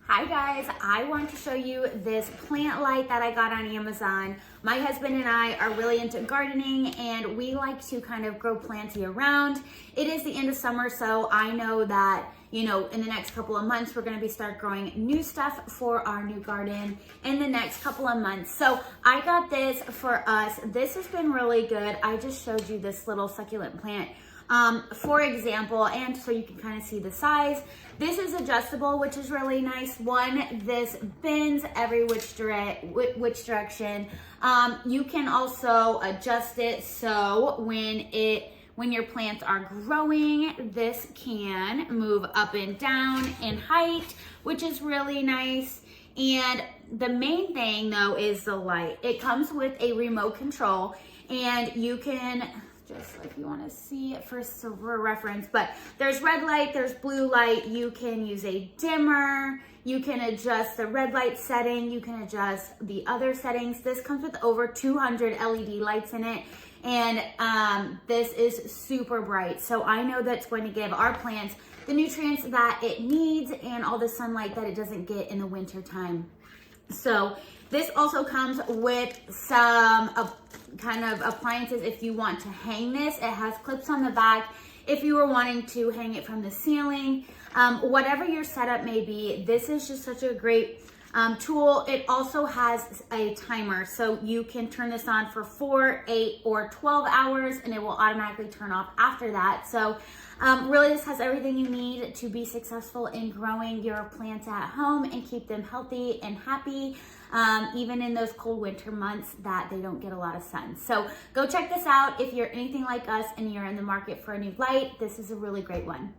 Hi guys, I want to show you this plant light that I got on Amazon. My husband and I are really into gardening and we like to kind of grow plants year round. It is the end of summer, so I know that, in the next couple of months, we're gonna start growing new stuff for our new garden in the next couple of months. So I got this for us. This has been really good. I just showed you this little succulent plant. For example, and so you can kind of see the size. This is adjustable, which is really nice. This bends every which direction. You can also adjust it so when your plants are growing, this can move up and down in height, which is really nice. And the main thing though is the light. It comes with a remote control and you can, just like you want to see it for reference, but there's red light, there's blue light. You can use a dimmer, you can adjust the red light setting, you can adjust the other settings. This comes with over 200 LED lights in it, and this is super bright. So I know that's going to give our plants the nutrients that it needs and all the sunlight that it doesn't get in the winter time. So this also comes with some kind of appliances if you want to hang this. It has clips on the back if you were wanting to hang it from the ceiling. Whatever your setup may be, this is just such a great tool. It also has a timer, so you can turn this on for 4, 8, or 12 hours and it will automatically turn off after that. So really this has everything you need to be successful in growing your plants at home and keep them healthy and happy, even in those cold winter months that they don't get a lot of sun. So go check this out. If you're anything like us and you're in the market for a new light, this is a really great one.